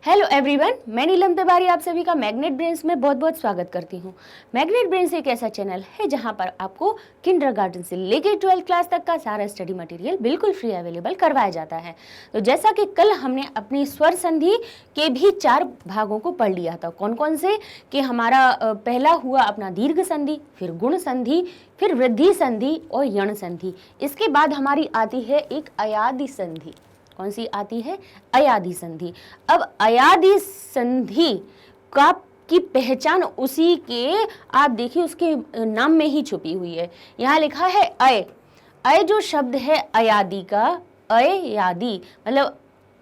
Hello everyone, मैं नीलम तिवारी आप सभी का मैग्नेट ब्रेन्स में बहुत बहुत स्वागत करती हूँ। मैग्नेट ब्रेन्स एक ऐसा चैनल है जहाँ पर आपको किंडरगार्टन से लेकर 12th क्लास तक का सारा स्टडी मटेरियल बिल्कुल फ्री अवेलेबल करवाया जाता है। तो जैसा कि कल हमने अपनी स्वर संधि के भी 4 भागों को पढ़ लिया था। कौन कौन से कि हमारा पहला हुआ अपना दीर्घ संधि, फिर गुण संधि, फिर वृद्धि संधि और यण संधि। इसके बाद हमारी आती है एक अयादि संधि। कौन सी आती है? अयादि संधि। अब अयादि संधि का की पहचान उसी के आप देखिए उसके नाम में ही छुपी हुई है। यहाँ लिखा है अय। अय जो शब्द है अयादि का, अयादि मतलब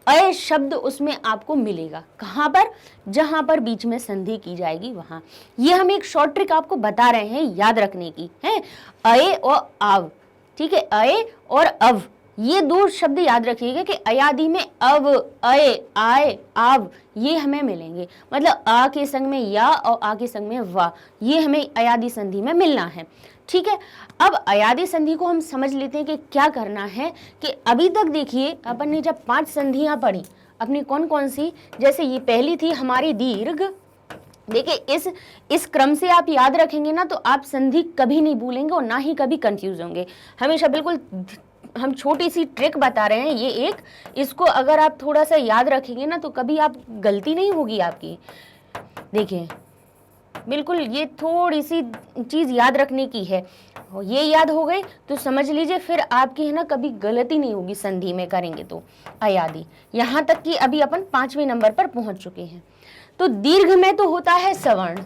अय शब्द उसमें आपको मिलेगा। कहाँ पर? जहाँ पर बीच में संधि की जाएगी वहाँ। ये हम एक शॉर्ट ट्रिक आपको बता रहे हैं याद रखने की है। अय और आव, ठीक है, अय और अव, ये 2 शब्द याद रखिएगा कि अयादि में अव, अय, आय, आव ये हमें मिलेंगे। मतलब आ के संग में या और आ के संग में वा, ये हमें अयादि संधि में मिलना है। ठीक है, अब अयादि संधि को हम समझ लेते हैं कि क्या करना है। कि अभी तक देखिए अपन ने जब 5 संधियां पढ़ी अपनी, कौन कौन सी, जैसे ये पहली थी हमारी दीर्घ। देखिए इस क्रम से आप याद रखेंगे ना तो आप संधि कभी नहीं भूलेंगे और ना ही कभी कंफ्यूज होंगे। हमेशा बिल्कुल हम छोटी सी ट्रिक बता रहे हैं ये एक, इसको अगर आप थोड़ा सा याद रखेंगे ना तो कभी आप गलती नहीं होगी आपकी। देखिए बिल्कुल ये थोड़ी सी चीज याद रखने की है, ये याद हो गई तो समझ लीजिए फिर आपकी है ना कभी गलती नहीं होगी संधि में करेंगे तो। अयादि यहाँ तक कि अभी अपन 5वें नंबर पर पहुंच चुके हैं। तो दीर्घ में तो होता है सवर्ण,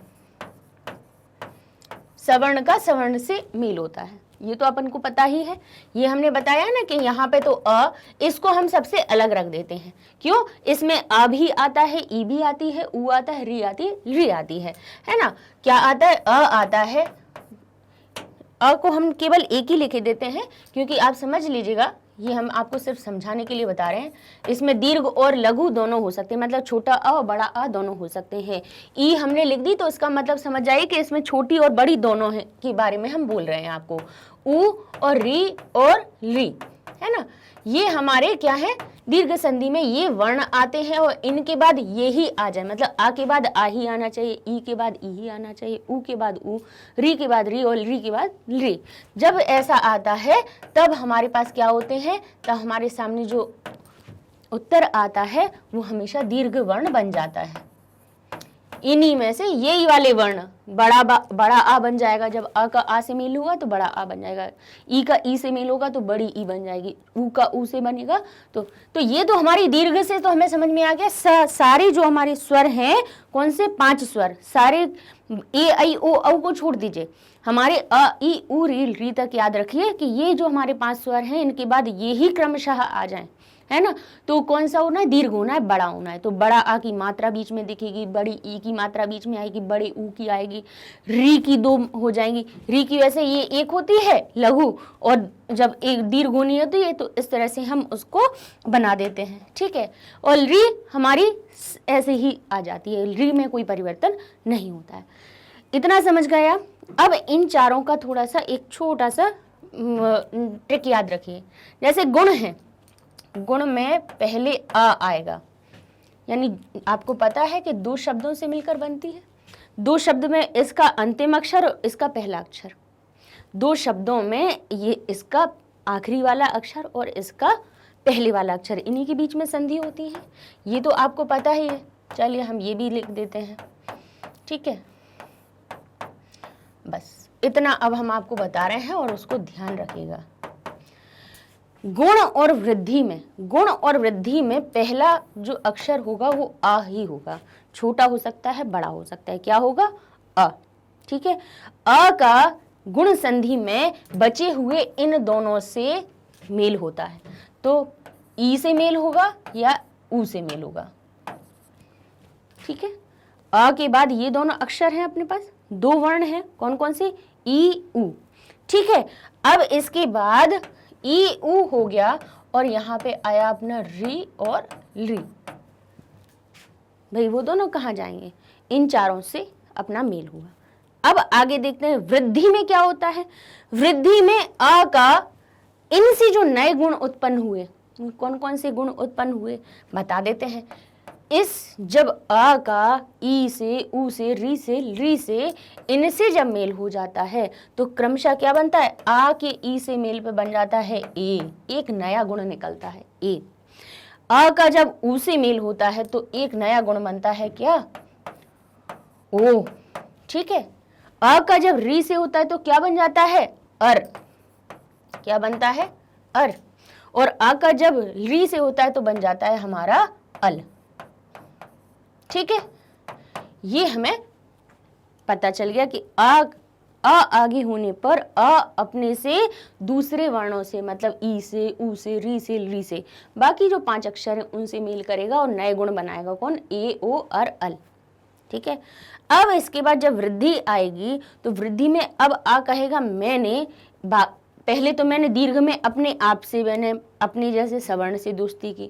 सवर्ण का सवर्ण से मेल होता है, ये तो अपन को पता ही है। ये हमने बताया ना कि यहाँ पे तो अ, इसको हम सबसे अलग रख देते हैं। क्यों? इसमें अ भी आता है, ई भी आती है, उ आता है, री आती है, री आती है ना। क्या आता है? अ आता है। अ को हम केवल एक ही लिखे देते हैं क्योंकि आप समझ लीजिएगा, ये हम आपको सिर्फ समझाने के लिए बता रहे हैं। इसमें दीर्घ और लघु दोनों हो सकते हैं, मतलब छोटा अ और बड़ा अ दोनों हो सकते हैं। ई हमने लिख दी तो इसका मतलब समझ जाइए कि इसमें छोटी और बड़ी दोनों है के बारे में हम बोल रहे हैं आपको। उ और री और री, है ना। ये हमारे क्या है? दीर्घ संधि में ये वर्ण आते हैं और इनके बाद ये ही आ जाए, मतलब आ के बाद आ ही आना चाहिए, ई के बाद ई ही आना चाहिए, उ के बाद उ, री के बाद री और री के बाद री। जब ऐसा आता है तब हमारे पास क्या होते हैं? तब हमारे सामने जो उत्तर आता है वो हमेशा दीर्घ वर्ण बन जाता है। इन्हीं में से यही वाले वर्ण बड़ा आ बन जाएगा। जब अ का आ से मेल हुआ तो बड़ा आ बन जाएगा, ई का ई से मेल होगा तो बड़ी ई बन जाएगी, उ का उ से बनेगा तो ये तो हमारी दीर्घ से तो हमें समझ में आ गया। सारे जो हमारे स्वर हैं, कौन से? 5 स्वर सारे, ए आई ओ औ को छोड़ दीजिए, हमारे अ ई उ री तक याद रखिए कि ये जो हमारे 5 स्वर हैं इनके बाद ये ही क्रमशः आ जाएं, है ना। तो कौन सा होना है? दीर्घ होना है, बड़ा होना है। तो बड़ा आ की मात्रा बीच में दिखेगी, बड़ी ई की मात्रा बीच में आएगी, बड़े ऊ की आएगी, री की 2 हो जाएंगी। री की वैसे ये एक होती है लघु, और जब एक दीर्घ होनी होती है तो इस तरह से हम उसको बना देते हैं, ठीक है। और री हमारी ऐसे ही आ जाती है, री में कोई परिवर्तन नहीं होता है। इतना समझ गया। अब इन चारों का थोड़ा सा एक छोटा सा ट्रिक याद रखिए। जैसे गुण है, गुण में पहले अ आएगा, यानी आपको पता है कि 2 शब्दों से मिलकर बनती है। 2 शब्द में इसका अंतिम अक्षर और इसका पहला अक्षर, 2 शब्दों में ये इसका आखिरी वाला अक्षर और इसका पहले वाला अक्षर, इन्हीं के बीच में संधि होती है। ये तो आपको पता ही है। चलिए हम ये भी लिख देते हैं, ठीक है। बस इतना अब हम आपको बता रहे हैं और उसको ध्यान रखिएगा। गुण और वृद्धि में पहला जो अक्षर होगा वो आ ही होगा। छोटा हो सकता है, बड़ा हो सकता है, क्या होगा? अ, ठीक है। अ का गुण संधि में बचे हुए इन दोनों से मेल होता है, तो ई से मेल होगा या उ से मेल होगा, ठीक है। अ के बाद ये दोनों अक्षर हैं अपने पास, 2 वर्ण हैं, कौन कौन से? ई उ, ठीक है। अब इसके बाद ई उ हो गया और यहाँ पे आया अपना री और ली। भाई वो दोनों कहाँ जाएंगे? इन चारों से अपना मेल हुआ। अब आगे देखते हैं वृद्धि में क्या होता है। वृद्धि में अ का इनसे जो नए गुण उत्पन्न हुए, कौन कौन से गुण उत्पन्न हुए बता देते हैं। इस जब आ का ई से, ऊ से, री से इनसे जब मेल हो जाता है तो क्रमशः क्या बनता है, आ के ई से मेल पे बन जाता है ए, एक नया गुण निकलता है ए। आ का जब ऊ से मेल होता है तो एक नया गुण बनता है क्या, ओ। ठीक है, आ का जब री से होता है तो क्या बन जाता है, अर, क्या बनता है, अर। और आ का जब री से होता है तो बन जाता है हमारा अल। ठीक है, ये हमें पता चल गया कि आ आगे होने पर अ अपने से दूसरे वर्णों से, मतलब ई से, ऊ से, री से बाकी जो 5 अक्षर हैं उनसे मेल करेगा और नए गुण बनाएगा। कौन, ए, ओ, अर, अल। ठीक है, अब इसके बाद जब वृद्धि आएगी तो वृद्धि में अब आ कहेगा मैंने, पहले तो मैंने दीर्घ में अपने आप से, मैंने अपने जैसे सवर्ण से दोस्ती की,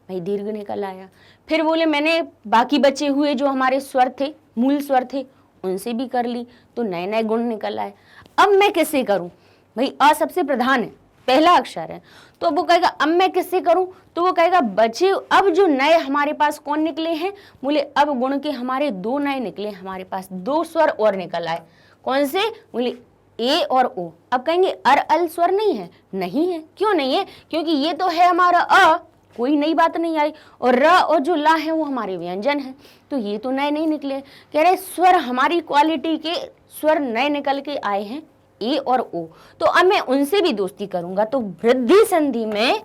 भाई दीर्घ निकल आया। फिर बोले मैंने बाकी बचे हुए जो हमारे स्वर थे, मूल स्वर थे, उनसे भी कर ली तो नए नए गुण निकल आए। अब मैं किससे करूं, भाई आ सबसे प्रधान है, पहला अक्षर है, तो अब वो कहेगा अब मैं किससे करूं, तो वो कहेगा बचे अब जो नए हमारे पास कौन निकले हैं, बोले अब गुण के हमारे 2 नए निकले, हमारे पास 2 स्वर और निकल आए। कौन से, बोले ए और ओ। अब कहेंगे अर अल स्वर नहीं है, नहीं है। क्यों नहीं है, क्योंकि ये तो है हमारा अ, कोई नई बात नहीं आई, और र और जो ला है वो हमारे व्यंजन है, तो ये तो नए नहीं निकले। कह रहे स्वर हमारी क्वालिटी के स्वर नए निकल के आए हैं, ए और ओ, तो अब मैं उनसे भी दोस्ती करूंगा। तो वृद्धि संधि में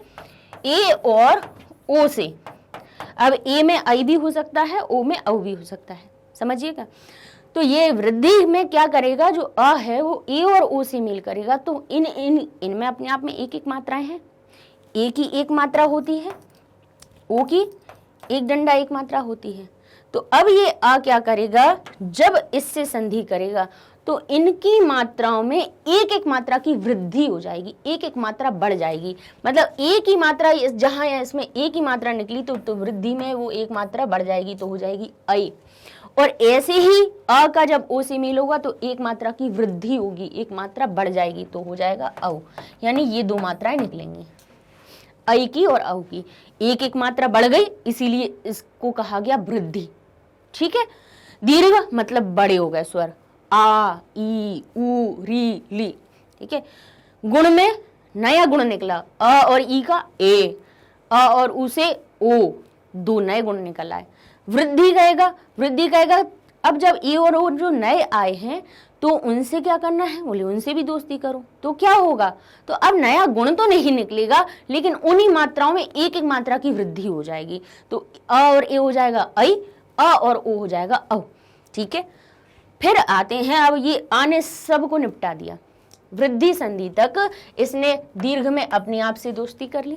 ए और ओ से, अब ए में आई भी हो सकता है, ओ में औ भी हो सकता है, समझिएगा। तो ये वृद्धि में क्या करेगा, जो अ है वो ए और ओ से मेल करेगा, तो इनमें अपने आप में एक एक मात्राएं हैं। ए की एक मात्रा होती है, ओ की एक डंडा एक मात्रा होती है। तो अब ये आ क्या करेगा, जब इससे संधि करेगा तो इनकी मात्राओं में एक एक मात्रा की वृद्धि हो जाएगी, एक एक मात्रा बढ़ जाएगी। मतलब एक ही मात्रा जहां इसमें एक ही मात्रा निकली तो वृद्धि में वो एक मात्रा बढ़ जाएगी, तो हो जाएगी ऐ। और ऐसे ही अ का जब ओ से मेल होगा तो एक मात्रा की वृद्धि होगी, एक मात्रा बढ़ जाएगी, तो हो जाएगा औ। यानी ये 2 मात्राएं निकलेंगी, ऐ की और औ की। एक एक मात्रा बढ़ गई, इसीलिए इसको कहा गया वृद्धि। ठीक है, दीर्घ मतलब बड़े हो गए स्वर, आ, ई, ऊ, ली। ठीक है, गुण में नया गुण निकला, अ और ई का ए, अ और ऊ से ओ, 2 नए गुण निकल आए। वृद्धि कहेगा अब जब ए और ओ जो नए आए हैं तो उनसे क्या करना है, बोले उनसे भी दोस्ती करो। तो क्या होगा, तो अब नया गुण तो नहीं निकलेगा, लेकिन उन्हीं मात्राओं में एक एक मात्रा की वृद्धि हो जाएगी। तो अ और ए हो जाएगा ऐ, अ और ओ हो जाएगा औ। ठीक है, फिर आते हैं, अब ये आ ने सबको निपटा दिया, वृद्धि संधि तक इसने दीर्घ में अपने आप से दोस्ती कर ली,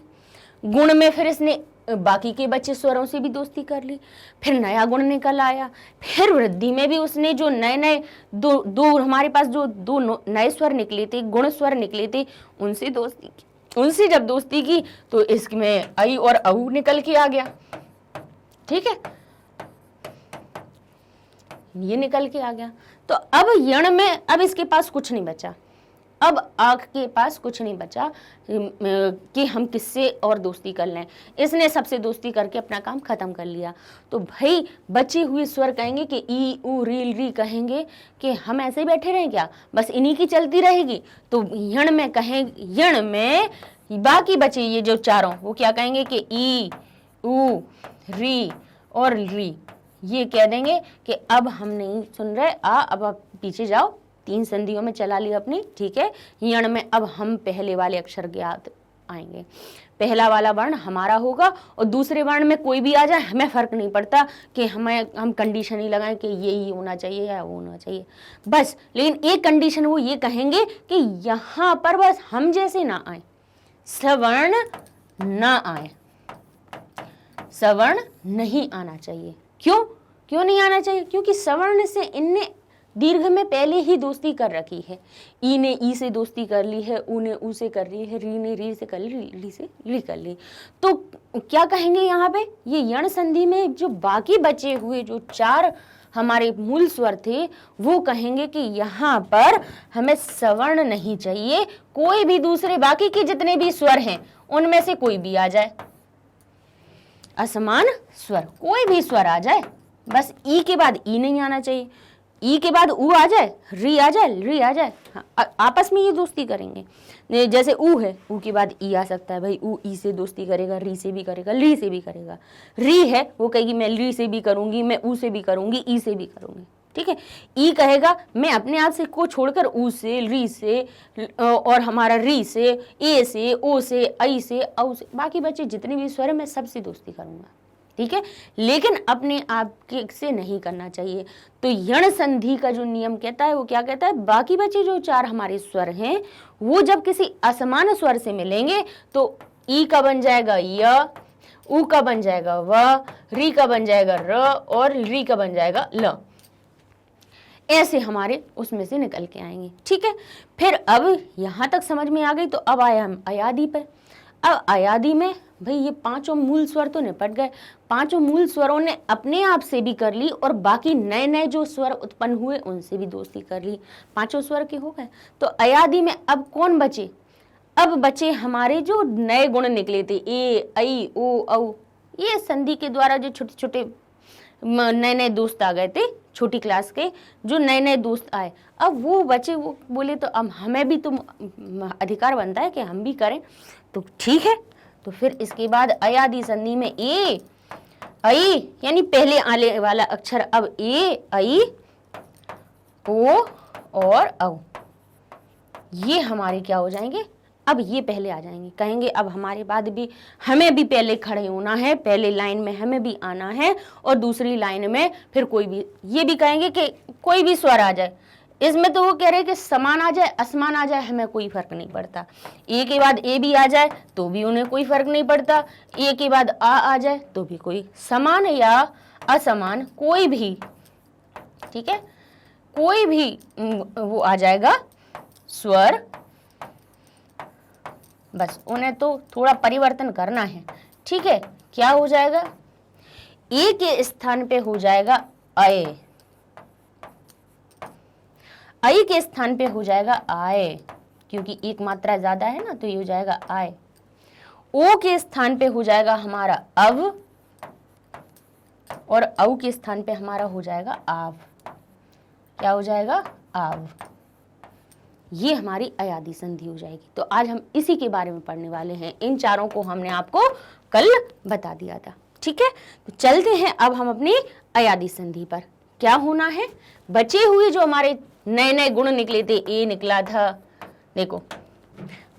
गुण में फिर इसने बाकी के बच्चे स्वरों से भी दोस्ती कर ली, फिर नया गुण निकल आया, फिर वृद्धि में भी उसने जो नए दो हमारे पास जो 2 नए स्वर निकले थे, गुण स्वर निकले थे, उनसे दोस्ती की। उनसे जब दोस्ती की तो इसमें ऐ और औ निकल के आ गया। ठीक है, ये निकल के आ गया। तो अब यण में अब इसके पास कुछ नहीं बचा, अब आग के पास कुछ नहीं बचा कि हम किससे और दोस्ती कर लें। इसने सबसे दोस्ती करके अपना काम खत्म कर लिया। तो भाई बचे हुए स्वर कहेंगे कि ई, ऊ, री कहेंगे कि हम ऐसे ही बैठे रहें क्या, बस इन्हीं की चलती रहेगी। तो यण में यण में बाकी बचे ये जो चारों, वो क्या कहेंगे कि ई, ऊ, री और री, ये कह देंगे कि अब हम नहीं सुन रहे, अब आप पीछे जाओ, 3 संधियों में चला लिया अपनी। ठीक है, यण में अब हम पहले वाले अक्षर ज्ञात आएंगे, पहला वाला वर्ण हमारा होगा और दूसरे वर्ण में कोई भी आ जाए हमें फर्क नहीं पड़ता कि हम कंडीशन ही लगाएं कि यही होना चाहिए या वो होना चाहिए, बस। लेकिन एक कंडीशन वो ये कहेंगे कि यहाँ पर बस हम जैसे ना आए, सवर्ण ना आए, सवर्ण नहीं आना चाहिए। क्यों नहीं आना चाहिए, क्योंकि सवर्ण से इनने दीर्घ में पहले ही दोस्ती कर रखी है। ई ने ई से दोस्ती कर ली है, ऊ ने ऊ से कर ली है, री ने री से कर ली, ली से ली कर ली। तो क्या कहेंगे यहाँ पे, ये यण संधि में जो बाकी बचे हुए जो 4 हमारे मूल स्वर थे, वो कहेंगे कि यहाँ पर हमें सवर्ण नहीं चाहिए, कोई भी दूसरे बाकी के जितने भी स्वर हैं उनमें से कोई भी आ जाए। असमान स्वर, कोई भी स्वर आ जाए, बस ई के बाद ई नहीं आना चाहिए, ई के बाद ऊ आ जाए, री आ जाए, री आ जाए, हाँ, आपस में ये दोस्ती करेंगे। जैसे ऊ है, ऊ के बाद ई आ सकता है, भाई ऊ ई से दोस्ती करेगा, री से भी करेगा, ली से भी करेगा। री है, वो कहेगी मैं ली से भी करूंगी, मैं ऊ से भी करूंगी, ई से भी करूंगी, ठीक है। ई कहेगा मैं अपने आप से को छोड़कर ऊ से, री से, और हमारा री से, ए से, ओ से, आई से, औ से, बाकी बच्चे जितने भी स्वर है मैं सबसे दोस्ती करूंगा, ठीक है। लेकिन अपने आप के से नहीं करना चाहिए। तो यण संधि का जो नियम कहता है वो क्या कहता है, बाकी बचे जो 4 हमारे स्वर हैं वो जब किसी असमान स्वर से मिलेंगे तो ई का बन जाएगा य, ऊ का बन जाएगा व, री का बन जाएगा र, और री का बन जाएगा ल। ऐसे हमारे उसमें से निकल के आएंगे, ठीक है। फिर अब यहां तक समझ में आ गई, तो अब आया हम अयादी पे। अब अयादी में भाई ये 5 मूल स्वर तो निपट गए, 5 मूल स्वरों ने अपने आप से भी कर ली और बाकी नए नए जो स्वर उत्पन्न हुए उनसे भी दोस्ती कर ली, 5 स्वर के हो गए। तो अयादी में अब कौन बचे, अब बचे हमारे जो नए गुण निकले थे, ए, ऐ, ओ, औ। ये संधि के द्वारा जो छोटे छोटे नए नए दोस्त आ गए थे, छोटी क्लास के जो नए नए दोस्त आए, अब वो बचे, वो बोले तो अब हमें भी तो अधिकार बनता है कि हम भी करें, तो ठीक है। तो फिर इसके बाद अयादी संधि में ए, ऐ यानी पहले आने वाला अक्षर अब ए, ऐ, ओ और औ, ये हमारे क्या हो जाएंगे, अब ये पहले आ जाएंगे। कहेंगे अब हमारे बाद भी हमें भी पहले खड़े होना है, पहले लाइन में हमें भी आना है, और दूसरी लाइन में फिर कोई भी, ये भी कहेंगे कि कोई भी स्वर आ जाए। इसमें तो वो कह रहे हैं कि समान आ जाए, असमान आ जाए, हमें कोई फर्क नहीं पड़ता। ए के बाद ए भी आ जाए तो भी उन्हें कोई फर्क नहीं पड़ता, ए के बाद आ जाए तो भी कोई, समान या असमान कोई भी, ठीक है, कोई भी वो आ जाएगा स्वर, बस उन्हें तो थोड़ा परिवर्तन करना है, ठीक है। क्या हो जाएगा, ए के स्थान पे हो जाएगा आए, आई के स्थान पे हो जाएगा आए, क्योंकि एक मात्रा ज्यादा है ना, तो ये हो जाएगा आए। ओ के स्थान पे हो जाएगा हमारा अव, और औ के स्थान पे हमारा हो जाएगा आव। क्या हो जाएगा, आव। ये हमारी अयादी संधि हो जाएगी। तो आज हम इसी के बारे में पढ़ने वाले हैं। इन चारों को हमने आपको कल बता दिया था, ठीक है। तो चलते हैं अब हम अपनी अयादी संधि पर। क्या होना है, बचे हुए जो हमारे नए नए गुण निकले थे, ए निकला था, देखो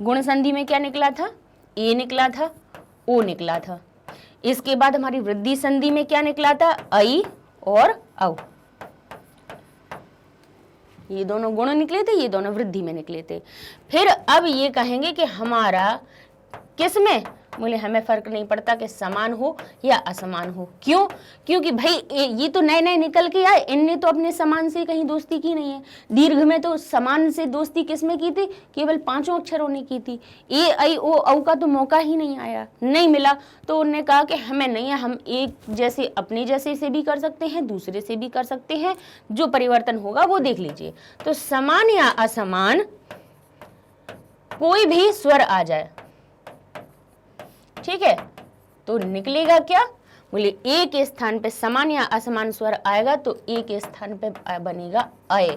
गुण संधि में क्या निकला था, ए निकला था, ओ निकला था। इसके बाद हमारी वृद्धि संधि में क्या निकला था, ऐ और औ। ये दोनों गुण निकले थे, ये दोनों वृद्धि में निकले थे। फिर अब ये कहेंगे कि हमारा किस में, बोले हमें फर्क नहीं पड़ता कि समान हो या असमान हो। क्यों, क्योंकि भाई ये तो नए नए निकल के आए, इनने तो अपने समान से कहीं दोस्ती की नहीं है। दीर्घ में तो समान से दोस्ती किसमें की थी, केवल 5 अक्षरों ने की थी। ए, ऐ, ओ, औ का तो मौका ही नहीं आया, नहीं मिला, तो उन्होंने कहा कि हमें नहीं है, हम एक जैसे अपने जैसे से भी कर सकते हैं, दूसरे से भी कर सकते हैं, जो परिवर्तन होगा वो देख लीजिए। तो समान या असमान कोई भी स्वर आ जाए, ठीक है, तो निकलेगा क्या, बोले ए के स्थान पे समान या असमान स्वर आएगा तो ए के स्थान पे बनेगा अय।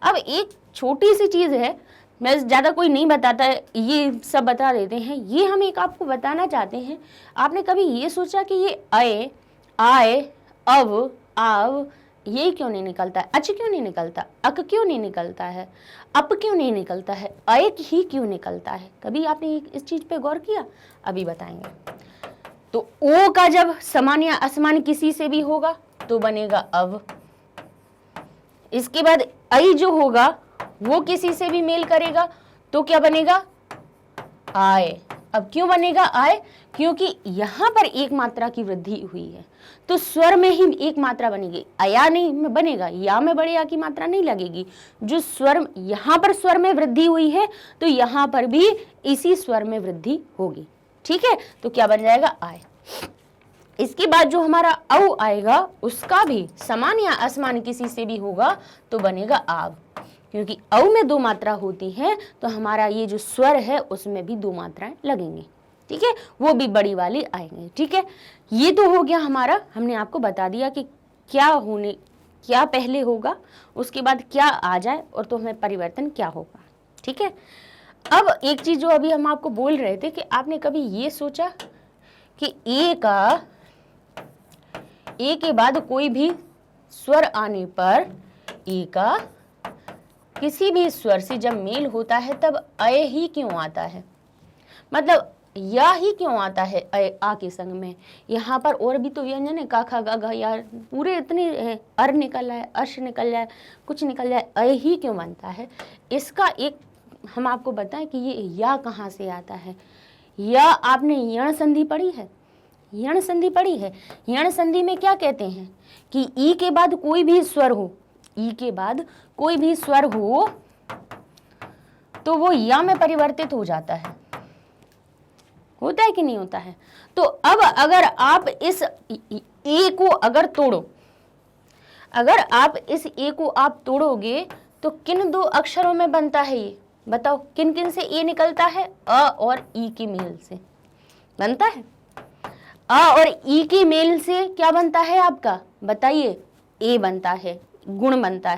अब एक छोटी सी चीज है, मैं ज्यादा कोई नहीं बताता है, ये सब बता देते हैं। ये हम एक आपको बताना चाहते हैं, आपने कभी ये सोचा कि ये अय, आय, अव, आव ये क्यों नहीं निकलता है, अच क्यों नहीं निकलता, अक क्यों नहीं निकलता है, अप क्यों नहीं निकलता है, अय ही क्यों निकलता है? कभी आपने इस चीज पे गौर किया? अभी बताएंगे। तो ओ का जब समान या असमान किसी से भी होगा तो बनेगा अव। इसके बाद ऐ जो होगा वो किसी से भी मेल करेगा तो क्या बनेगा, आय। अब क्यों बनेगा आय, क्योंकि यहां पर एक मात्रा की वृद्धि हुई है, तो स्वर में ही एक मात्रा बनेगी, अया नहीं बनेगा, या में बड़े या की मात्रा नहीं लगेगी। जो स्वर यहां पर स्वर में वृद्धि हुई है तो यहां पर भी इसी स्वर में वृद्धि होगी, ठीक है। तो क्या बन जाएगा, आय। इसके बाद जो हमारा औ आएगा उसका भी समान या असमान किसी से भी होगा तो बनेगा आव, क्योंकि औ में 2 मात्रा होती है तो हमारा ये जो स्वर है उसमें भी 2 मात्राएं लगेंगी, ठीक है, वो भी बड़ी वाली आएंगे। ठीक है, ये तो हो गया हमारा, हमने आपको बता दिया कि क्या पहले होगा, उसके बाद क्या आ जाए और तो हमें परिवर्तन क्या होगा। ठीक है, अब एक चीज जो अभी हम आपको बोल रहे थे कि आपने कभी ये सोचा कि ए के बाद कोई भी स्वर आने पर ए का किसी भी स्वर से जब मेल होता है तब अय ही क्यों आता है, मतलब या ही क्यों आता है अय आ के संग में। यहाँ पर और भी तो व्यंजन है, का खा गा घा या पूरे इतने है, अर निकल जाए, अश निकल जाए, कुछ निकल जाए, अय ही क्यों बनता है। इसका एक हम आपको बताएं कि ये या कहाँ से आता है। या आपने यण संधि पढ़ी है, यण संधि पढ़ी है। यण संधि में क्या कहते हैं कि ई के बाद कोई भी स्वर हो, ई के बाद कोई भी स्वर हो तो वो या में परिवर्तित हो जाता है, होता है कि नहीं होता है। तो अब अगर आप इस ए को अगर तोड़ो, अगर आप इस ए को आप तोड़ोगे तो किन दो अक्षरों में बनता है ये, बताओ किन किन से ए निकलता है, अ और ई के मेल से बनता है। अ और ई के मेल से क्या बनता है आपका, बताइए, ए बनता है, गुण बनता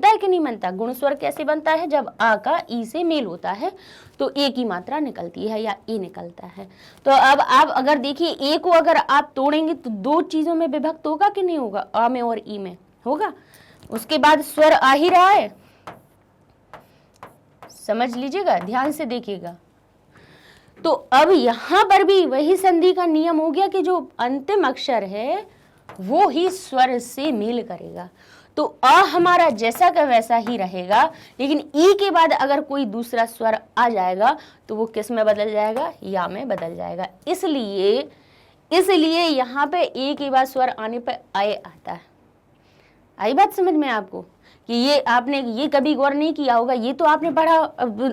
है कि नहीं बनता। गुण स्वर कैसे बनता है, जब आ का ई से मेल होता है तो ए की मात्रा निकलती है या ए निकलता है। तो अब आप अगर देखिए ए को अगर आप तोड़ेंगे तो दो चीजों में विभक्त होगा कि नहीं होगा, अ में और ई में होगा। उसके बाद स्वर आ ही रहा है, समझ लीजिएगा, ध्यान से देखिएगा। तो अब यहां पर भी वही संधि का नियम हो गया कि जो अंतिम अक्षर है वो ही स्वर से मेल करेगा। तो अ हमारा जैसा का वैसा ही रहेगा, लेकिन ई के बाद अगर कोई दूसरा स्वर आ जाएगा तो वो किस में बदल जाएगा, या में बदल जाएगा। इसलिए यहाँ पे ए के बाद स्वर आने पर अय आता है। आई बात समझ में आपको कि ये आपने ये कभी गौर नहीं किया होगा, ये तो आपने पढ़ा,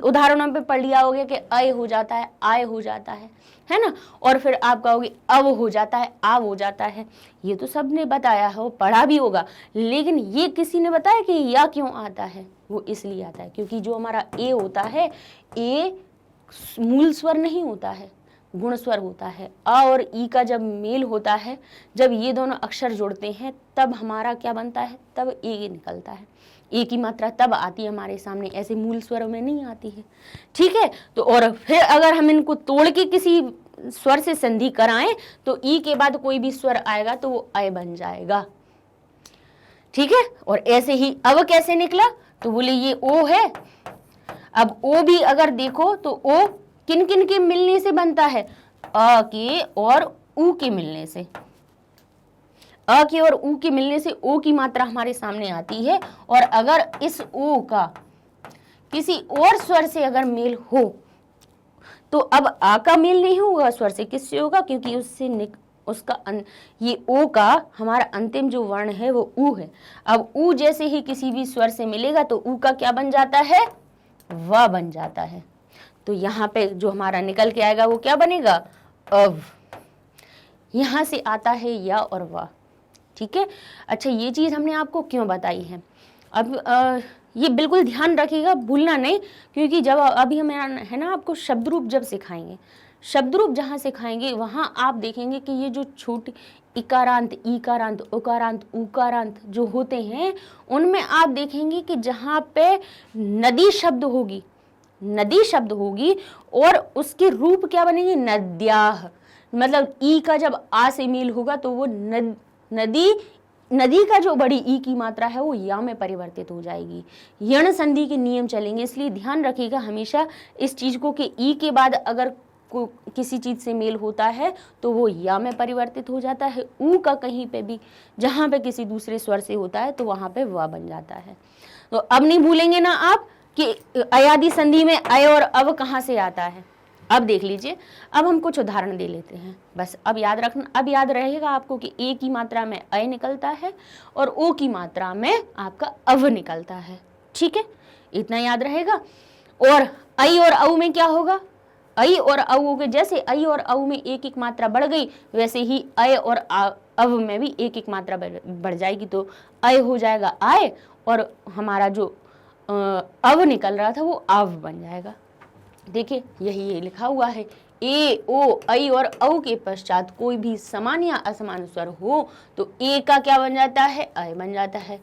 उदाहरणों पे पढ़ लिया होगा कि अय हो जाता है, आय हो जाता है ना, और फिर आप कहोगे अव हो जाता है, आव हो जाता है, ये तो सबने बताया हो, पढ़ा भी होगा। लेकिन ये किसी ने बताया कि या क्यों आता है, वो इसलिए आता है क्योंकि जो हमारा ए होता है, ए मूल स्वर नहीं होता है, गुण स्वर होता है। अ और ई का जब मेल होता है, जब ये दोनों अक्षर जुड़ते हैं तब हमारा क्या बनता है, तब ए निकलता है। ए की मात्रा तब आती है हमारे सामने, ऐसे मूल स्वरों में नहीं आती है। ठीक है, तो और फिर अगर हम इनको तोड़ के किसी स्वर से संधि कराएं तो ई के बाद कोई भी स्वर आएगा तो वो अय बन जाएगा। ठीक है, और ऐसे ही अब कैसे निकला, तो बोले ये ओ है। अब ओ भी अगर देखो तो ओ किन किन के मिलने से बनता है, अ के और उ के मिलने से। अ के और उ के मिलने से ओ की मात्रा हमारे सामने आती है। और अगर इस ओ का किसी और स्वर से अगर मेल हो तो अब आ का मेल नहीं होगा स्वर से, किससे होगा, क्योंकि ये ओ का हमारा अंतिम जो वर्ण है वो उ है। अब उ जैसे ही किसी भी स्वर से मिलेगा तो उ का क्या बन जाता है, व बन जाता है। तो यहाँ पे जो हमारा निकल के आएगा वो क्या बनेगा, अव। यहां से आता है या और व। ठीक है, अच्छा ये चीज हमने आपको क्यों बताई है, अब ये बिल्कुल ध्यान रखिएगा, भूलना नहीं, क्योंकि जब अभी हम है ना आपको शब्द रूप जब सिखाएंगे, शब्द रूप जहाँ सिखाएंगे वहां आप देखेंगे कि ये जो छोटे इकारांत, ईकारांत, उकारांत, उकारांत जो होते हैं उनमें आप देखेंगे कि जहाँ पे नदी शब्द होगी और उसके रूप क्या बनेंगे, नद्याह। मतलब ई का जब आ से मेल होगा तो वो नदी का जो बड़ी ई की मात्रा है वो या में परिवर्तित हो जाएगी। यण संधि के नियम चलेंगे, इसलिए ध्यान रखिएगा हमेशा इस चीज को कि ई के बाद अगर किसी चीज से मेल होता है तो वो या में परिवर्तित हो जाता है। ऊ का कहीं पे भी जहां पे किसी दूसरे स्वर से होता है तो वहां पे व बन जाता है। तो अब नहीं भूलेंगे ना आप कि अयादि संधि में अय और अव कहां से आता है। अब देख लीजिए, अब हम कुछ उदाहरण दे लेते हैं, बस अब याद रखना, अब याद रहेगा आपको कि ए की मात्रा में अय निकलता है और ओ की मात्रा में आपका अव निकलता है। ठीक है, इतना याद रहेगा। और अय और औ में क्या होगा, अय और औ के जैसे अय और औ में एक एक मात्रा बढ़ गई वैसे ही अय और अव में भी एक एक मात्रा बढ़ जाएगी, तो अय हो जाएगा आय और हमारा जो अव निकल रहा था वो आव बन जाएगा। देखिए यही ये लिखा हुआ है, ए, ओ, ऐ और औ के पश्चात कोई भी समान या असमान स्वर हो तो ए का क्या बन जाता है, ऐ बन जाता है,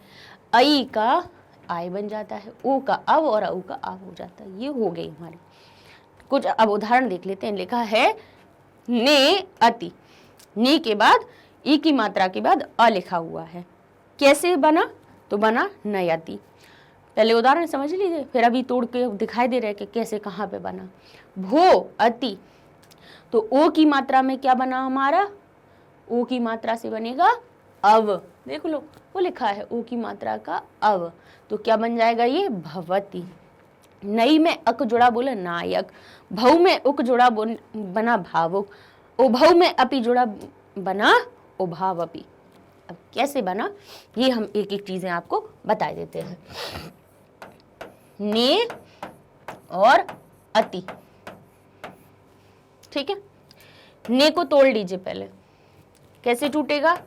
ऐ का आय बन जाता है, ओ का अव और औ का आव हो जाता है। ये हो गई हमारी। कुछ अब उदाहरण देख लेते हैं। लिखा है ने अति, ने के बाद ई की मात्रा के बाद अ लिखा हुआ है। कैसे बना, तो बना नयति। पहले उदाहरण समझ लीजिए, फिर अभी तोड़ के दिखाई दे रहे कि कैसे कहाँ पे बना। भो अति, तो ओ की मात्रा में क्या बना हमारा, ओ की मात्रा से बनेगा अव। देख लो वो लिखा है ओ की मात्रा का अव, तो क्या बन जाएगा ये भवती। नई में अक जुड़ा बोले नायक, भव में उक जुड़ा बना भावुक, उभव में अपि जुड़ा बना उभावपि। अब कैसे बना ये हम एक एक चीजें आपको बता देते हैं। ने और अति, ठीक है। ने को तोड़ लीजिए पहले। कैसे टूटेगा,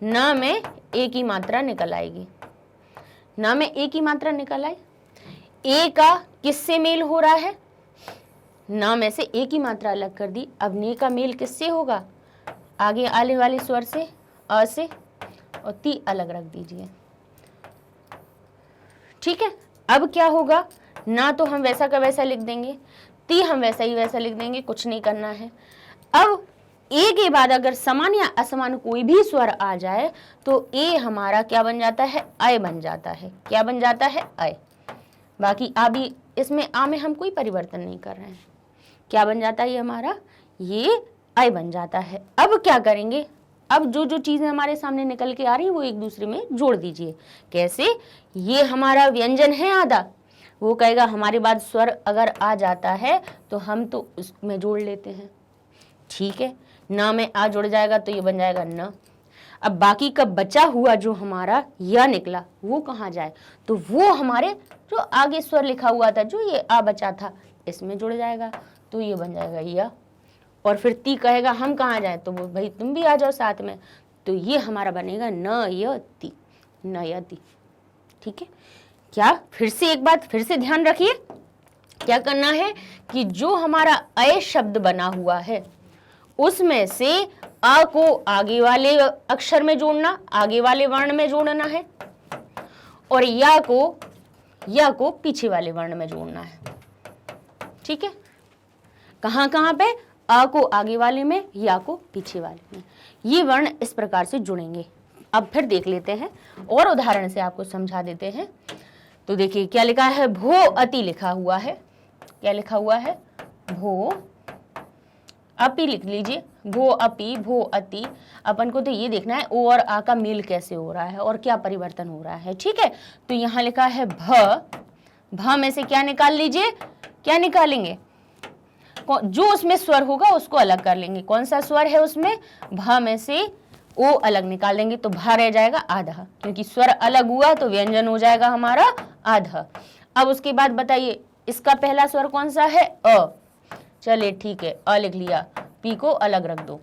ना में ए की मात्रा निकल आएगी, ना में ए की मात्रा निकल आई। ए का किससे मेल हो रहा है, ना में से ए की मात्रा अलग कर दी। अब ने का मेल किससे होगा, आगे आने वाले स्वर से, अ से, और ती अलग रख दीजिए, ठीक है। अब क्या होगा, ना तो हम वैसा का वैसा लिख देंगे, ती हम वैसा ही वैसा लिख देंगे, कुछ नहीं करना है। अब ए के बाद अगर समान या असमान कोई भी स्वर आ जाए तो ए हमारा क्या बन जाता है, अय बन जाता है। क्या बन जाता है, अय। बाकी अभी इसमें आ में हम कोई परिवर्तन नहीं कर रहे हैं। क्या बन जाता है ये हमारा, ये अय बन जाता है। अब क्या करेंगे, अब जो जो चीजें हमारे सामने निकल के आ रही है वो एक दूसरे में जोड़ दीजिए। कैसे, ये हमारा व्यंजन है आधा, वो कहेगा हमारे बाद स्वर अगर आ जाता है तो हम तो उसमें जोड़ लेते हैं, ठीक है। ना में आ जुड़ जाएगा तो ये बन जाएगा न। अब बाकी का बचा हुआ जो हमारा या निकला वो कहाँ जाए, तो वो हमारे जो आगे स्वर लिखा हुआ था, जो ये आ बचा था, इसमें जुड़ जाएगा, तो ये बन जाएगा या। और फिर ती कहेगा हम कहाँ जाए, तो वो भाई तुम भी आ जाओ साथ में, तो ये हमारा बनेगा न यति, न यति, ठीक है। क्या, फिर से एक बात फिर से ध्यान रखिए, क्या करना है कि जो हमारा अय शब्द बना हुआ है उसमें से अ को आगे वाले अक्षर में जोड़ना, आगे वाले वर्ण में जोड़ना है, और या को पीछे वाले वर्ण में जोड़ना है, ठीक है। कहाँ कहाँ पे, अ को आगे वाले में, या को पीछे वाले में, ये वर्ण इस प्रकार से जुड़ेंगे। अब फिर देख लेते हैं और उदाहरण से आपको समझा देते हैं। तो देखिए क्या लिखा है, भो अति लिखा हुआ है। क्या लिखा हुआ है, भो अपि लिख लीजिए, भो अपि, भो अति। अपन को तो ये देखना है ओ और आ का मेल कैसे हो रहा है और क्या परिवर्तन हो रहा है, ठीक है। तो यहाँ लिखा है भ में से क्या निकाल लीजिए, क्या निकालेंगे, जो उसमें स्वर होगा उसको अलग कर लेंगे। कौन सा स्वर है उसमें, भ में से ओ अलग निकाल देंगे, तो भा रह जाएगा आधा, क्योंकि स्वर अलग हुआ तो व्यंजन हो जाएगा हमारा आधा। अब उसके बाद बताइए इसका पहला स्वर कौन सा है, अ। चलिए ठीक है, अ लिख लिया, पी को अलग रख दो,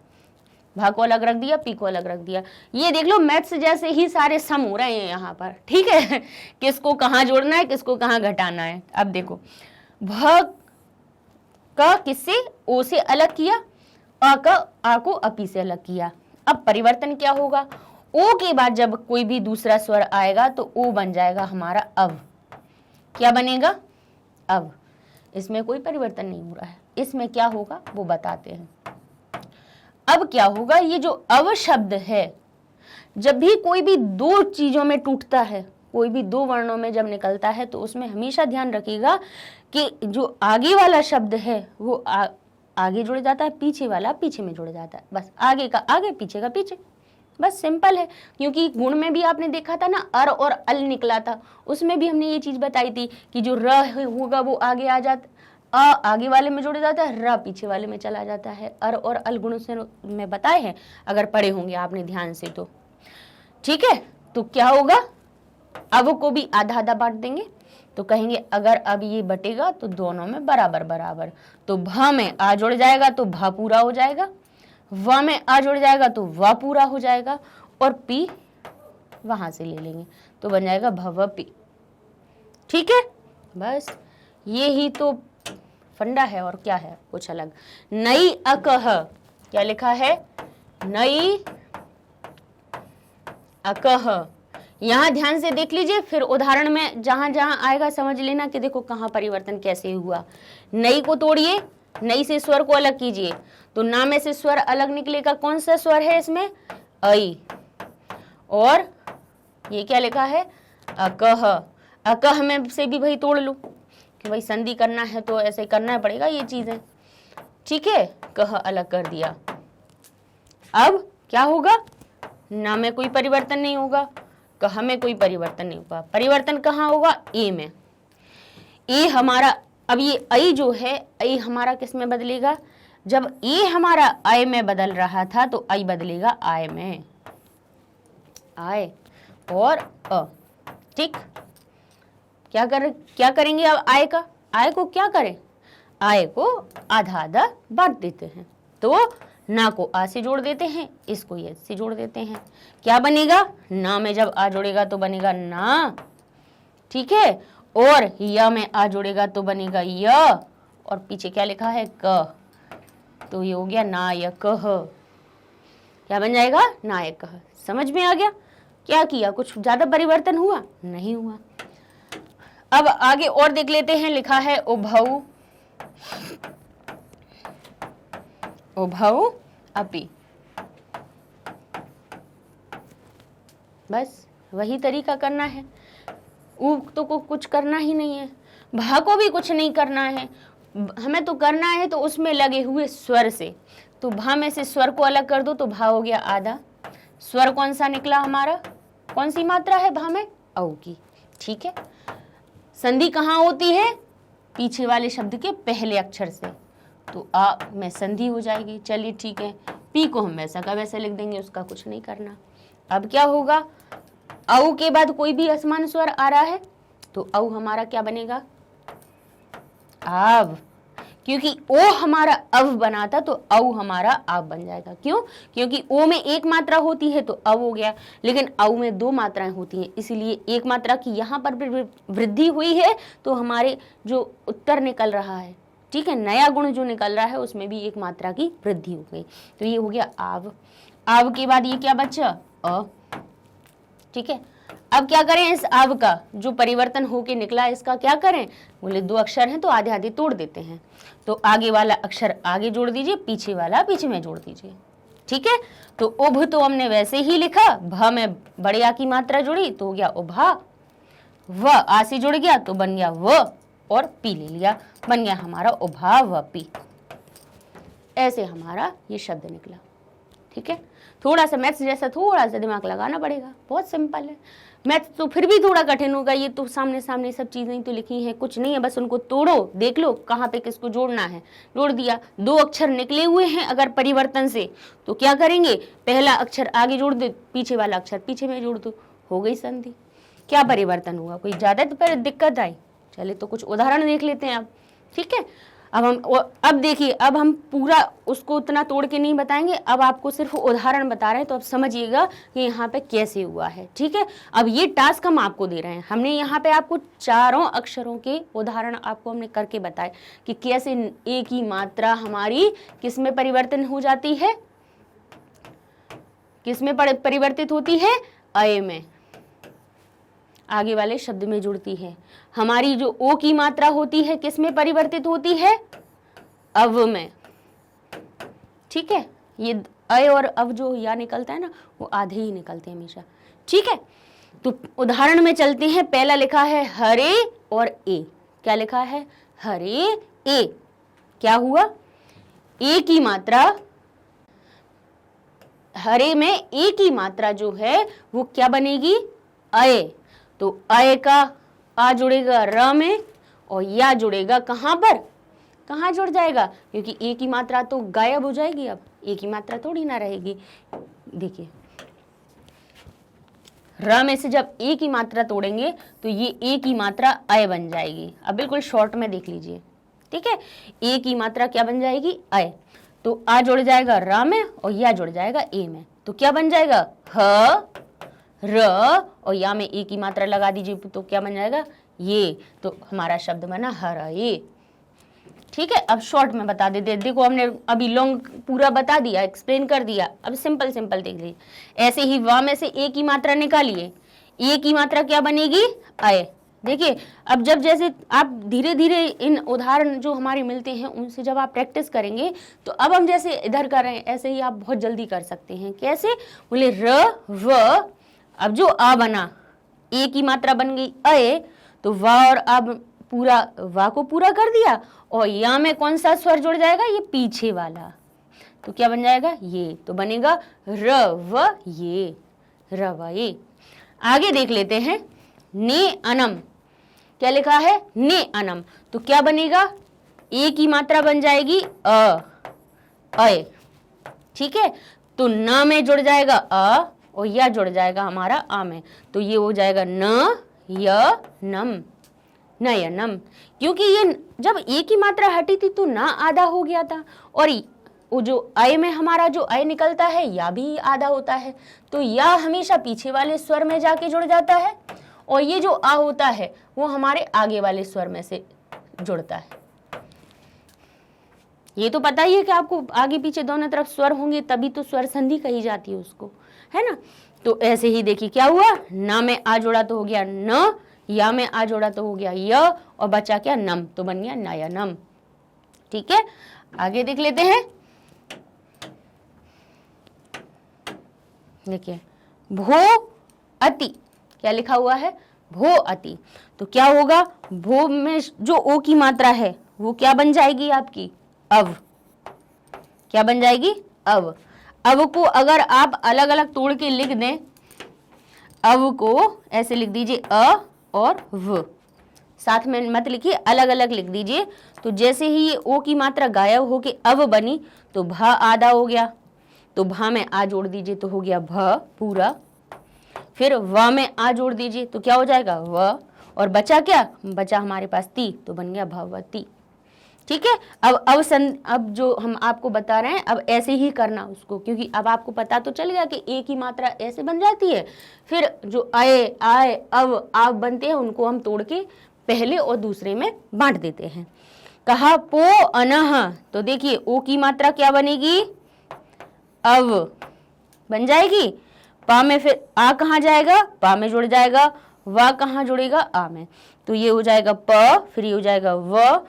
भा को अलग रख दिया, पी को अलग रख दिया। ये देख लो मैथ्स जैसे ही सारे सम हो रहे हैं यहाँ पर, ठीक है। किसको कहाँ जोड़ना है, किसको कहाँ घटाना है। अब देखो भ का किससे, ओ से अलग किया, अ का आ को अपी से अलग किया। अब परिवर्तन क्या होगा, ओ के बाद जब कोई भी दूसरा स्वर आएगा तो ओ बन जाएगा हमारा अव। क्या बनेगा, अव। इसमें कोई परिवर्तन नहीं हो रहा है। इसमें क्या होगा वो बताते हैं। अब क्या होगा, ये जो अव शब्द है जब भी कोई भी दो चीजों में टूटता है, कोई भी दो वर्णों में जब निकलता है, तो उसमें हमेशा ध्यान रखिएगा कि जो आगे वाला शब्द है वो आगे जुड़ जाता है, पीछे वाला पीछे में जुड़ जाता है। बस आगे का आगे, पीछे का पीछे, बस सिंपल है। क्योंकि गुण में भी आपने देखा था ना, अर और अल निकला था, उसमें भी हमने ये चीज बताई थी कि जो र होगा वो आगे आ जाता, अ आगे वाले में जुड़ जाता है, र पीछे वाले में चला जाता है। अर और अल गुण से में बताए हैं, अगर पढ़े होंगे आपने ध्यान से तो, ठीक है। तो क्या होगा, अब को भी आधा आधा बांट देंगे, तो कहेंगे अगर अब ये बटेगा तो दोनों में बराबर बराबर। तो भ में आ जुड़ जाएगा तो भ पूरा हो जाएगा, व में आ जुड़ जाएगा तो व पूरा हो जाएगा, और पी वहां से ले लेंगे तो बन जाएगा भवपी, ठीक है। बस ये ही तो फंडा है और क्या है कुछ अलग। नई अकह, क्या लिखा है, नई अकह। यहां ध्यान से देख लीजिए, फिर उदाहरण में जहां जहां आएगा समझ लेना कि देखो कहां परिवर्तन कैसे हुआ। नई को तोड़िए, नई से स्वर को अलग कीजिए, तो ना में से स्वर अलग निकलेगा। कौन सा स्वर है इसमें, ऐ। और ये क्या लिखा है, अकह। अकह में से भी भाई तोड़ लो कि भाई संधि करना है तो ऐसे करना पड़ेगा ये चीजें, ठीक है। कह अलग कर दिया। अब क्या होगा, ना में कोई परिवर्तन नहीं होगा, कह में कोई परिवर्तन नहीं होगा। परिवर्तन कहाँ होगा, ए में। ए हमारा, अब ये ऐ जो है, ऐ हमारा किस में बदलेगा, जब ए हमारा आय में बदल रहा था तो ऐ बदलेगा आय में, आय और अ, ठीक। क्या करेंगे अब आय का, आय को क्या करें, आय को आधा आधा बांट देते हैं, तो ना को आ से जोड़ देते हैं, इसको ये से जोड़ देते हैं। क्या बनेगा, ना में जब आ जोड़ेगा तो बनेगा ना, ठीक है। और या में आ जोड़ेगा तो बनेगा य, और पीछे क्या लिखा है क, तो ये हो गया नायकः। क्या बन जाएगा, नायकः। समझ में आ गया क्या किया, कुछ ज्यादा परिवर्तन हुआ नहीं हुआ। अब आगे और देख लेते हैं, लिखा है उभौ, उभौ अपि। बस वही तरीका करना है, ऊ तो को कुछ करना ही नहीं है, भा को भी कुछ नहीं करना है, हमें तो करना है तो उसमें लगे हुए स्वर से। तो भा में से स्वर को अलग कर दो तो भा हो गया आधा। स्वर कौन सा निकला हमारा, कौन सी मात्रा है भा में, औ की, ठीक है। संधि कहाँ होती है, पीछे वाले शब्द के पहले अक्षर से, तो आ में संधि हो जाएगी। चलिए ठीक है, पी को हम वैसा का वैसा लिख देंगे, उसका कुछ नहीं करना। अब क्या होगा, औ के बाद कोई भी असमान स्वर आ रहा है तो औ हमारा क्या बनेगा, आव। क्योंकि ओ हमारा अव बना था तो औ हमारा आव बन जाएगा। क्यों, क्योंकि ओ में एक मात्रा होती है तो अव हो गया, लेकिन औ में दो मात्राएं होती हैं, इसीलिए एक मात्रा की यहाँ पर वृद्धि हुई है तो हमारे जो उत्तर निकल रहा है, ठीक है, नया गुण जो निकल रहा है उसमें भी एक मात्रा की वृद्धि हो गई, तो ये हो गया आव। आव के बाद ये क्या बचा, अ, ठीक है। अब क्या करें, इस आव का जो परिवर्तन होके निकला इसका क्या करें, बोले दो अक्षर हैं तो आधे आधे तोड़ देते हैं, तो आगे वाला अक्षर आगे जोड़ दीजिए, पीछे वाला पीछे में जोड़ दीजिए, ठीक है। तो उभ तो हमने वैसे ही लिखा, भ में बड़े आ की मात्रा जुड़ी तो हो गया उभा, व आ से जुड़ गया तो बन गया व, और पी ले लिया, बन गया हमारा उभा व पी। ऐसे हमारा ये शब्द निकला, ठीक है। थोड़ा सा मैथ्स जैसा थोड़ा सा दिमाग लगाना पड़ेगा, बहुत सिंपल है। मैथ्स तो फिर भी थोड़ा कठिन होगा, ये तो सामने सामने सब चीजें तो लिखी हैं, कुछ नहीं है, बस उनको तोड़ो, देख लो कहाँ पे किसको जोड़ना है, जोड़ दिया। दो अक्षर निकले हुए हैं अगर परिवर्तन से तो क्या करेंगे, पहला अक्षर आगे जोड़ दो, पीछे वाला अक्षर पीछे में जोड़ दो, हो गई संधि। क्या परिवर्तन हुआ, कोई ज्यादा तो दिक्कत आई। चले तो कुछ उदाहरण देख लेते हैं अब, ठीक है। अब देखिए, अब हम पूरा उसको उतना तोड़ के नहीं बताएंगे, अब आपको सिर्फ उदाहरण बता रहे हैं, तो अब समझिएगा कि यहाँ पे कैसे हुआ है, ठीक है। अब ये टास्क हम आपको दे रहे हैं, हमने यहाँ पे आपको चारों अक्षरों के उदाहरण आपको हमने करके बताए कि कैसे एक ही मात्रा हमारी किस में परिवर्तन हो जाती है, किस में परिवर्तित होती है, अय में, आगे वाले शब्द में जुड़ती है। हमारी जो ओ की मात्रा होती है किस में परिवर्तित होती है, अव में, ठीक है। ये अय और अव जो या निकलता है ना, वो आधे ही निकलते हैं हमेशा, ठीक है। तो उदाहरण में चलते हैं। पहला लिखा है हरे और ए, क्या लिखा है, हरे ए। क्या हुआ, ए की मात्रा, हरे में ए की मात्रा जो है वो क्या बनेगी, अय। तो अय का आ जुड़ेगा र में और या जुड़ेगा कहां पर, कहां जुड़ जाएगा, क्योंकि ए की मात्रा तो गायब हो जाएगी, अब ए की मात्रा थोड़ी ना रहेगी। देखिए र में से जब ए की मात्रा तोड़ेंगे तो ये ए की मात्रा अय बन जाएगी। अब बिल्कुल शॉर्ट में देख लीजिए, ठीक है। ए की मात्रा क्या बन जाएगी, अय। तो आ जुड़ जाएगा र में और या जुड़ जाएगा ए में, तो क्या बन जाएगा, ह र, और या में ए की मात्रा लगा दीजिए तो क्या बन जाएगा, ये। तो हमारा शब्द बना हर ये, ठीक है, अब शॉर्ट में बता देते हैं। देखो हमने अभी लॉन्ग पूरा बता दिया, एक्सप्लेन कर दिया, अब सिंपल सिंपल देख लीजिए। ऐसे ही वा में से ए की मात्रा निकालिए, ए की मात्रा क्या बनेगी, अय। देखिए अब जब जैसे आप धीरे धीरे इन उदाहरण जो हमारे मिलते हैं उनसे जब आप प्रैक्टिस करेंगे तो अब हम जैसे इधर कर रहे हैं ऐसे ही आप बहुत जल्दी कर सकते हैं। कैसे, बोले र व, अब जो आ बना, ए की मात्रा बन गई अय, तो वा और अब पूरा वा को पूरा कर दिया, और या में कौन सा स्वर जुड़ जाएगा, ये पीछे वाला, तो क्या बन जाएगा, ये, तो बनेगा र व ये, र व ये। आगे देख लेते हैं, ने अनम, क्या लिखा है, ने अनम, तो क्या बनेगा, ए की मात्रा बन जाएगी अय, ठीक है, तो न में जुड़ जाएगा अ और या जुड़ जाएगा हमारा आ में, तो ये हो जाएगा न य नम, नयनम। क्योंकि ये जब ए की मात्रा हटी थी तो ना आधा हो गया था, और वो जो अय में हमारा जो अय निकलता है या भी आधा होता है, तो या हमेशा पीछे वाले स्वर में जाके जुड़ जाता है, और ये जो आ होता है वो हमारे आगे वाले स्वर में से जुड़ता है। ये तो पता ही है कि आपको आगे पीछे दोनों तरफ स्वर होंगे तभी तो स्वर संधि कही जाती है उसको, है ना। तो ऐसे ही देखिए क्या हुआ, ना में आ जोड़ा तो हो गया न, या में आ जोड़ा तो हो गया य, और बचा क्या, नम, तो बन गया नयनम। ठीक है, आगे देख लेते हैं। देखिए भो अति, क्या लिखा हुआ है, भो अति, तो क्या होगा, भो में जो ओ की मात्रा है वो क्या बन जाएगी आपकी, अव, क्या बन जाएगी, अव। अव को अगर आप अलग अलग तोड़ के लिख दें, अव को ऐसे लिख दीजिए अ और व, साथ में मत लिखिए, अलग अलग लिख दीजिए। तो जैसे ही ये ओ की मात्रा गायब होके अव बनी तो भ आधा हो गया, तो भा में आ जोड़ दीजिए तो हो गया भ पूरा, फिर व में आ जोड़ दीजिए तो क्या हो जाएगा व, और बचा क्या, बचा हमारे पास ती, तो बन गया भवती। ठीक है, अब जो हम आपको बता रहे हैं अब ऐसे ही करना उसको, क्योंकि अब आपको पता तो चल गया कि ए की मात्रा ऐसे बन जाती है, फिर जो अय आय अव आव बनते हैं उनको हम तोड़ के पहले और दूसरे में बांट देते हैं। कहा पो अनह, तो देखिए ओ की मात्रा क्या बनेगी, अव बन जाएगी, पा में फिर आ कहाँ जाएगा, पा में जुड़ जाएगा, वा कहाँ जुड़ेगा, आ में, तो ये हो जाएगा प, फिर ये हो जाएगा व,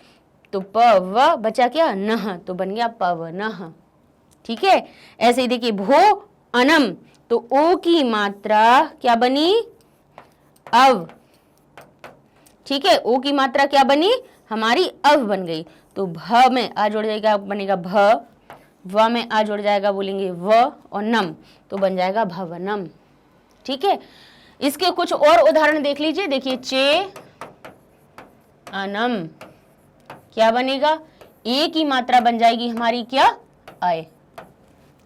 तो प व बचा क्या, नह, तो बन गया पवनह। ठीक है, ऐसे ही देखिए भो अनम, तो ओ की मात्रा क्या बनी, अव। ठीक है, ओ की मात्रा क्या बनी, हमारी अव बन गई, तो भ में आ जुड़ जाएगा, बनेगा भ, व में आ जुड़ जाएगा, बोलेंगे व, और नम, तो बन जाएगा भवनम। ठीक है, इसके कुछ और उदाहरण देख लीजिए। देखिए चे अनम, क्या बनेगा, ए की मात्रा बन जाएगी हमारी क्या, आय।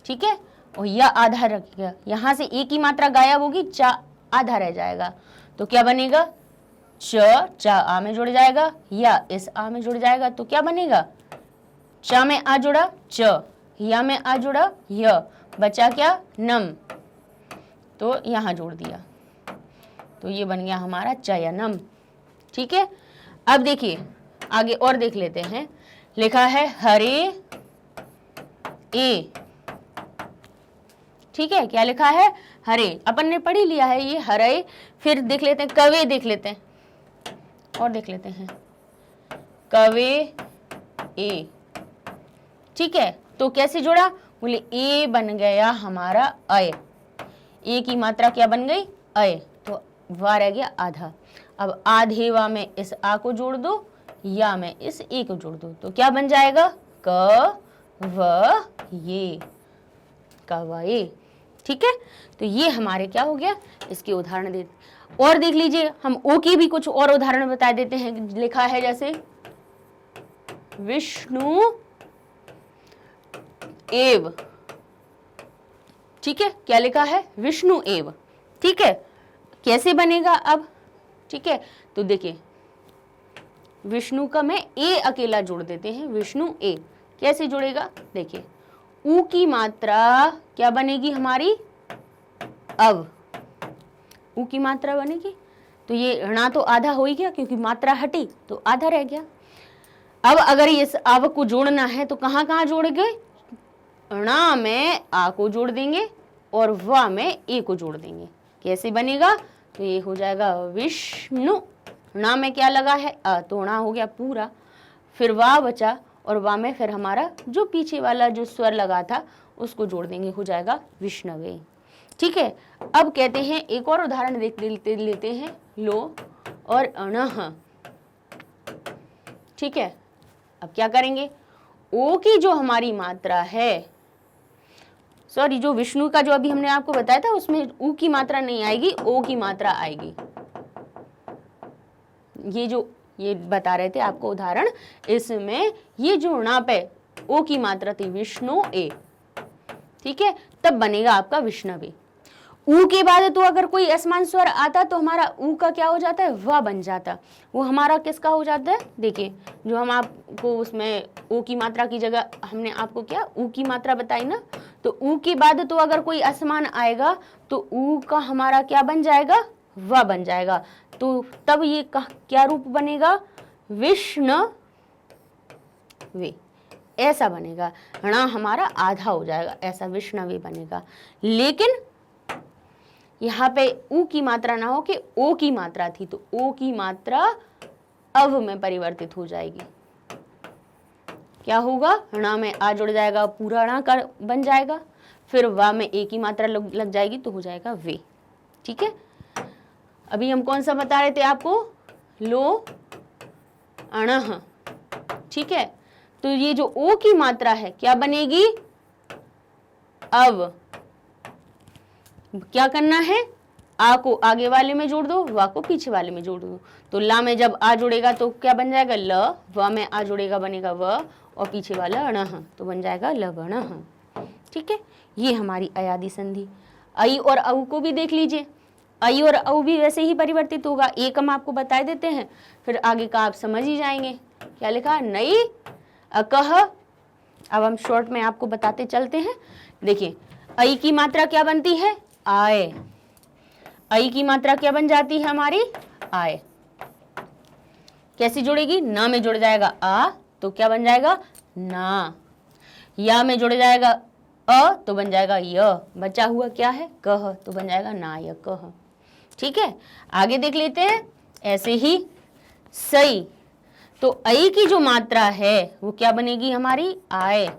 ठीक है, और या आधा रखेगा, यहां से ए की मात्रा गायब होगी, चा आधा रह जाएगा, तो क्या बनेगा, चा आ में जुड़ जाएगा, या इस आ में जुड़ जाएगा, तो क्या बनेगा, चा में आ जुड़ा च, या में आ जुड़ा य, बचा क्या, नम, तो यहां जोड़ दिया, तो ये बन गया हमारा चयनम। ठीक है, अब देखिए आगे और देख लेते हैं। लिखा है हरे ए, ठीक है, क्या लिखा है, हरे, अपन ने पढ़ ही लिया है ये हरे। फिर देख लेते हैं कवे, देख लेते हैं और देख लेते हैं कवे ए। ठीक है, तो कैसे जोड़ा, बोले ए बन गया हमारा अय, ए की मात्रा क्या बन गई, अय, तो वा रह गया आधा। अब आधे वा में इस आ को जोड़ दो, या में इस ए को जोड़ दो, तो क्या बन जाएगा, क व ये, कवये। ठीक है, तो ये हमारे क्या हो गया, इसके उदाहरण दे। और देख लीजिए, हम ओ की भी कुछ और उदाहरण बता देते हैं। लिखा है जैसे विष्णु एव, ठीक है, क्या लिखा है, विष्णु एव। ठीक है, कैसे बनेगा अब, ठीक है, तो देखिए विष्णु का मैं ए अकेला जोड़ देते हैं, विष्णु ए, कैसे जुड़ेगा, देखिए ऊ की मात्रा क्या बनेगी हमारी, अव, ऊ की मात्रा बनेगी, तो ये ऋणा तो आधा हो ही गया क्योंकि मात्रा हटी तो आधा रह गया। अब अगर इस अब को जोड़ना है तो कहाँ कहाँ जोड़ेंगे, णा में आ को जोड़ देंगे और वा में ए को जोड़ देंगे। कैसे बनेगा, तो ये हो जाएगा विष्णु। णा में क्या लगा है, अ, तो णा हो गया पूरा, फिर वा बचा और वा में फिर हमारा जो पीछे वाला जो स्वर लगा था उसको जोड़ देंगे, हो जाएगा विष्णवे। ठीक है, अब कहते हैं एक और उदाहरण लेते हैं, लो और अणह। ठीक है, अब क्या करेंगे, ओ की जो हमारी मात्रा है, सॉरी जो विष्णु का जो अभी हमने आपको बताया था उसमें ऊ की मात्रा नहीं आएगी, ओ की मात्रा आएगी। ये बता रहे थे आपको उदाहरण, इसमें ये जो णा पे ओ की मात्रा थी विष्णु ए, ठीक है, तब बनेगा आपका विष्णवे। ऊ के बाद तो अगर कोई असमान स्वर आता तो हमारा ऊ का क्या हो जाता है, व बन जाता। वो हमारा किसका हो जाता है, देखिए जो हम आपको उसमें ऊ की मात्रा की जगह हमने आपको क्या ऊ की मात्रा बताई ना, तो ऊ के बाद तो अगर कोई असमान आएगा तो ऊ का हमारा क्या बन जाएगा, व बन जाएगा। तो तब ये क्या रूप बनेगा, विष्णवे, ऐसा बनेगा। णा हमारा आधा हो जाएगा, ऐसा विष्णवे बनेगा। लेकिन यहाँ पे ऊ की मात्रा ना हो के ओ की मात्रा थी, तो ओ की मात्रा अव में परिवर्तित हो जाएगी। क्या होगा, णा में आ जुड़ जाएगा, पूरा णा का बन जाएगा, फिर वा में ए की मात्रा लग जाएगी तो हो जाएगा वे। ठीक है, अभी हम कौन सा बता रहे थे आपको, लो अणह। ठीक है, तो ये जो ओ की मात्रा है क्या बनेगी, अब क्या करना है, आ को आगे वाले में जोड़ दो, वा को पीछे वाले में जोड़ दो। तो ला में जब आ जुड़ेगा तो क्या बन जाएगा, ल, वा में आ जुड़ेगा बनेगा व, और पीछे वाला अणह, तो बन जाएगा लवणः। ठीक है, ये हमारी अयादि संधि। आई और औ को भी देख लीजिए, आई और औ भी वैसे ही परिवर्तित होगा। एक हम आपको बता देते हैं, फिर आगे का आप समझ ही जाएंगे। क्या लिखा, नई अकह। अब हम शॉर्ट में आपको बताते चलते हैं। देखिए, आई की मात्रा क्या बनती है, आय। आई की मात्रा क्या बन जाती है हमारी, आय। कैसी जुड़ेगी, ना में जुड़ जाएगा आ, तो क्या बन जाएगा, ना। या में जुड़ जाएगा अ, तो बन जाएगा य। बचा हुआ क्या है, कह, तो बन जाएगा नायकः। ठीक है, आगे देख लेते हैं। ऐसे ही सई, तो आई की जो मात्रा है वो क्या बनेगी हमारी, आय।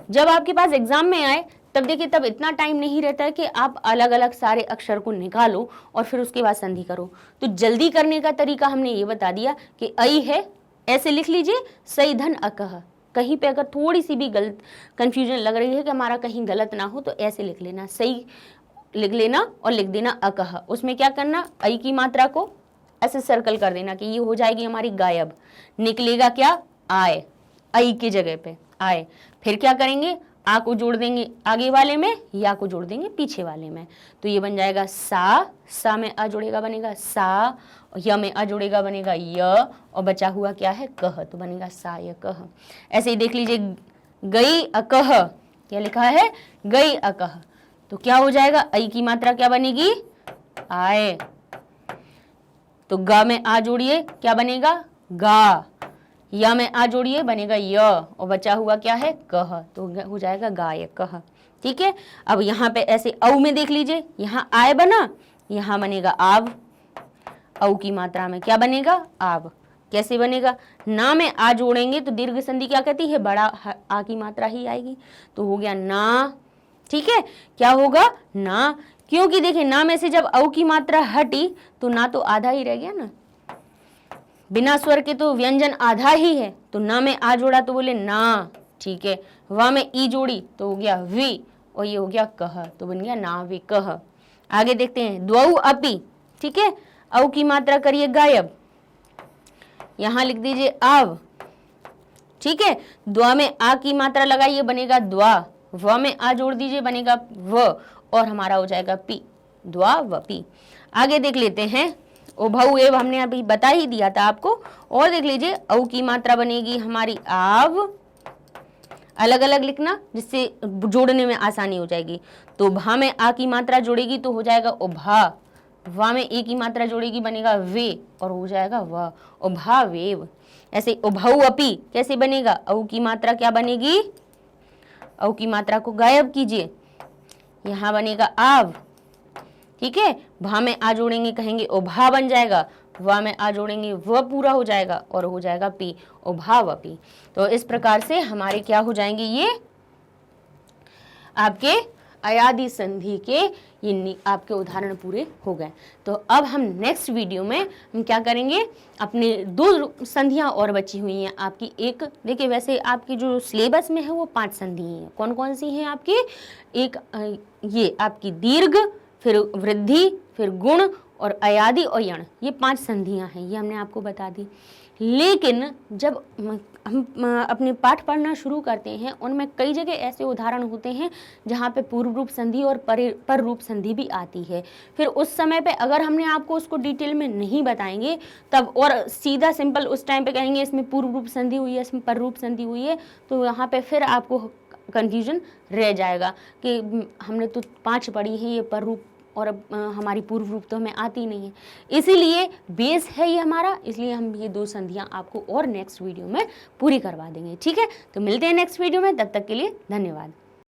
जब आपके पास एग्जाम में आए तब देखिए, तब इतना टाइम नहीं रहता है कि आप अलग अलग सारे अक्षर को निकालो और फिर उसके बाद संधि करो। तो जल्दी करने का तरीका हमने ये बता दिया कि आई है, ऐसे लिख लीजिए, सई धन अकह। कहीं पे अगर थोड़ी सी भी गलत कंफ्यूजन लग रही है कि हमारा कहीं गलत ना हो, तो ऐसे लिख लेना, सही लिख लेना और लिख देना अकह। उसमें क्या करना, आई की मात्रा को ऐसे सर्कल कर देना कि ये हो जाएगी हमारी गायब, निकलेगा क्या, आय, आई की जगह पे आय। फिर क्या करेंगे, आ को जोड़ देंगे आगे वाले में, या को जोड़ देंगे पीछे वाले में, तो ये बन जाएगा सा में आ जुड़ेगा बनेगा सा, य में आ जुड़ेगा बनेगा य, और बचा हुआ क्या है, कह, तो बनेगा सायकः। ऐसे ही देख लीजिए, गई अकह, क्या लिखा है, गई अकह, तो क्या हो जाएगा, आई की मात्रा क्या बनेगी, आय। तो ग में आ जोड़िए, क्या बनेगा, गा। या में आ जोड़िए, बनेगा य, और बचा हुआ क्या है, कह, तो हो जाएगा गायकः। ठीक है, अब यहाँ पे ऐसे औ में देख लीजिए, यहाँ आय बना, यहाँ बनेगा आव। औ की मात्रा में क्या बनेगा, आव। कैसे बनेगा, ना में आ जोड़ेंगे तो दीर्घ संधि क्या कहती है, बड़ा आ की मात्रा ही आएगी, तो हो गया ना। ठीक है, क्या होगा, ना, क्योंकि देखिए ना में से जब औ की मात्रा हटी तो ना तो आधा ही रह गया ना, बिना स्वर के तो व्यंजन आधा ही है, तो ना में आ जोड़ा तो बोले ना। ठीक है, वा में ई जोड़ी तो हो गया वी, और ये हो गया कह, तो बन गया नाविकः। आगे देखते हैं, द्वौ अपि। ठीक है, औ की मात्रा करिए गायब, यहां लिख दीजिए आव। ठीक है, द्वा में आ की मात्रा लगाइए, बनेगा द्वा। व में आ जोड़ दीजिए, बनेगा व, और हमारा हो जाएगा पी, द्वा व पी। आगे देख लेते हैं, ओ भाऊ एव हमने अभी बता ही दिया था आपको। और देख लीजिए, औ की मात्रा बनेगी हमारी आव, अलग अलग लिखना जिससे जोड़ने में आसानी हो जाएगी। तो भा में आ की मात्रा जुड़ेगी तो हो जाएगा उभा, वा में ए की मात्रा जोड़ेगी, बनेगा वे और हो जाएगा व, उभावेव। ऐसे उभौ अपि कैसे बनेगा, औ की मात्रा क्या बनेगी, औ की मात्रा को गायब कीजिए, यहां बनेगा आव, ठीक है। भा में आ जोड़ेंगे, कहेंगे उभा बन जाएगा, वा में आ जोड़ेंगे व पूरा हो जाएगा और हो जाएगा पी, उभावपि। तो इस प्रकार से हमारे क्या हो जाएंगे, ये आपके अयादि संधि के ये आपके उदाहरण पूरे हो गए। तो अब हम नेक्स्ट वीडियो में हम क्या करेंगे, अपने 2 संधियां और बची हुई हैं आपकी। एक देखिए, वैसे आपकी जो सिलेबस में है वो 5 संधि हैं। कौन कौन सी हैं आपकी, एक ये आपकी दीर्घ, फिर वृद्धि, फिर गुण और अयादि और यण, ये 5 संधियां हैं, ये हमने आपको बता दी। लेकिन जब हम अपने पाठ पढ़ना शुरू करते हैं, उनमें कई जगह ऐसे उदाहरण होते हैं जहाँ पे पूर्व रूप संधि और पर रूप संधि भी आती है। फिर उस समय पे अगर हमने आपको उसको डिटेल में नहीं बताएंगे तब, और सीधा सिंपल उस टाइम पे कहेंगे इसमें पूर्व रूप संधि हुई है, इसमें पर रूप संधि हुई है, तो यहाँ पे फिर आपको कन्फ्यूजन रह जाएगा कि हमने तो 5 पढ़ी है, ये पर रूप और अब हमारी पूर्व रूप तो हमें आती नहीं है। इसीलिए बेस है ये हमारा, इसलिए हम ये 2 संधियां आपको और नेक्स्ट वीडियो में पूरी करवा देंगे, ठीक है। तो मिलते हैं नेक्स्ट वीडियो में, तब तक के लिए धन्यवाद।